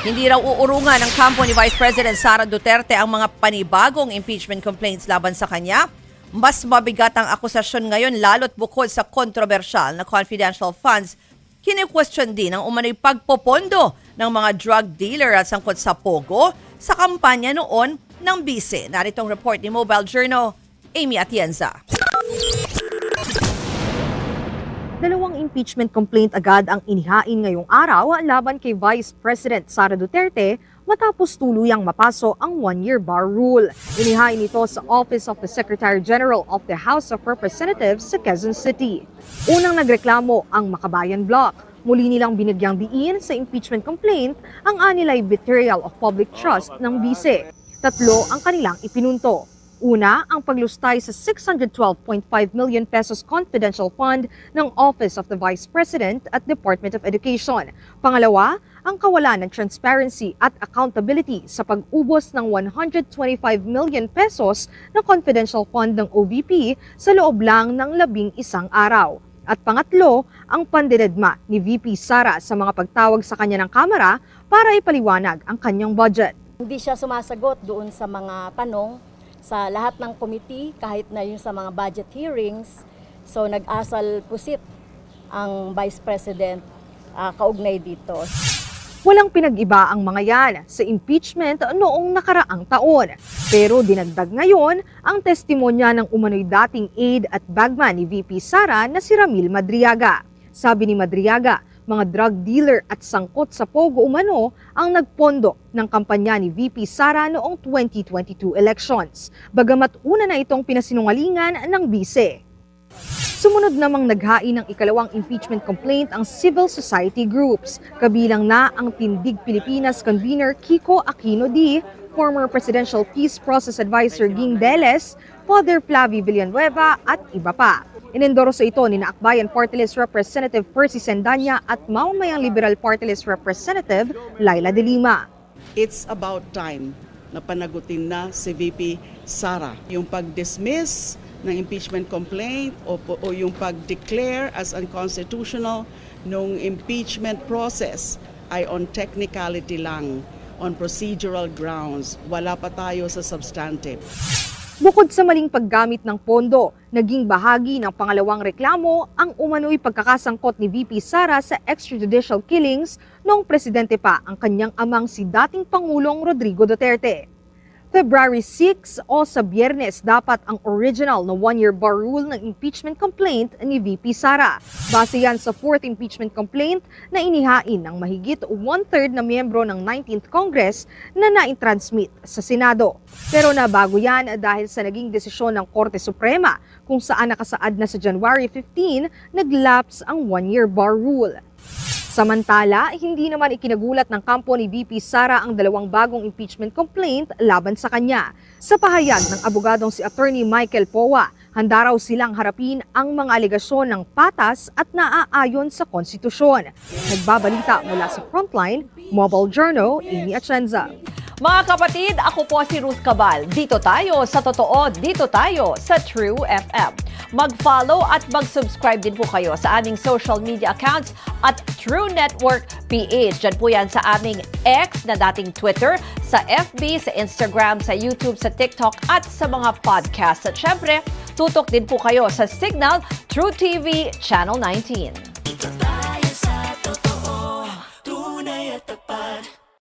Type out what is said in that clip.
Hindi raw uurungan ng kampo ni Vice President Sara Duterte ang mga panibagong impeachment complaints laban sa kanya. Mas mabigat ang akusasyon ngayon lalo't bukod sa kontrobersyal na confidential funds, kini-question din ang umano'y pagpopondo ng mga drug dealer at sangkot sa Pogo sa kampanya noon ng bise. Naritong report ni Mobile Journal, Amy Atienza. Dalawang impeachment complaint agad ang inihain ngayong araw laban kay Vice President Sara Duterte matapos tuluyang mapaso ang one-year bar rule. Inihain ito sa Office of the Secretary General of the House of Representatives sa Quezon City. Unang nagreklamo ang Makabayan Bloc. Muli nilang binigyang diin sa impeachment complaint ang anilay betrayal of public trust ng bise. Tatlo ang kanilang ipinunto. Una, ang paglustay sa 612.5 million pesos confidential fund ng Office of the Vice President at Department of Education. Pangalawa, ang kawalan ng transparency at accountability sa pag-ubos ng 125 million pesos na confidential fund ng OVP sa loob lang ng 11 araw. At pangatlo, ang pandededma ni VP Sara sa mga pagtawag sa kanya ng Kamara para ipaliwanag ang kanyang budget. Hindi siya sumasagot doon sa mga tanong sa lahat ng committee, kahit na yun sa mga budget hearings. So nag-asal pusit ang Vice President kaugnay dito. Walang pinag-iba ang mga yan sa impeachment noong nakaraang taon. Pero dinagdag ngayon ang testimonya ng umano'y dating aide at bagman ni VP Sara na si Ramil Madriaga. Sabi ni Madriaga, mga drug dealer at sangkot sa Pogo umano ang nagpondo ng kampanya ni VP Sara noong 2022 elections. Bagamat una na itong pinasinungalingan ng bise. Sumunod namang naghain ng ikalawang impeachment complaint ang civil society groups. Kabilang na ang Tindig Pilipinas convener Kiko Aquino D, former Presidential Peace Process Advisor Ging Deles, Father Flavie Villanueva at iba pa. Inendorso ito ni Akbayan Party List Representative Percy Sendanya at Mamamayang Liberal Party List Representative Laila De Lima. It's about time na panagutin na si VP Sara. Yung pag-dismiss ng impeachment complaint o yung pag-declare as unconstitutional nung impeachment process ay on technicality lang, on procedural grounds. Wala pa tayo sa substantive. Bukod sa maling paggamit ng pondo, naging bahagi ng pangalawang reklamo ang umano'y pagkakasangkot ni VP Sara sa extrajudicial killings noong presidente pa ang kanyang amang si dating Pangulong Rodrigo Duterte. February 6 o sa Biyernes dapat ang original na one-year bar rule ng impeachment complaint ni VP Sara. Base yan sa 4th impeachment complaint na inihain ng mahigit 1/3 na miyembro ng 19th Congress na na-transmit sa Senado. Pero nabago yan dahil sa naging desisyon ng Korte Suprema kung saan nakasaad na sa January 15 nag-lapse ang one-year bar rule. Samantala, hindi naman ikinagulat ng kampo ni VP Sara ang dalawang bagong impeachment complaint laban sa kanya. Sa pahayag ng abogadong si Attorney Michael Powa, handa raw silang harapin ang mga alegasyon ng patas at naaayon sa konstitusyon. Nagbabalita mula sa Frontline, Mobile Journal, Amy Atienza. Mga kapatid, ako po si Ruth Cabal. Dito tayo sa totoo, dito tayo sa True FM. Mag-follow at mag-subscribe din po kayo sa aming social media accounts at True Network PH. Diyan po yan sa aming X na dating Twitter, sa FB, sa Instagram, sa YouTube, sa TikTok at sa mga podcasts. At syempre, tutok din po kayo sa Signal True TV Channel 19.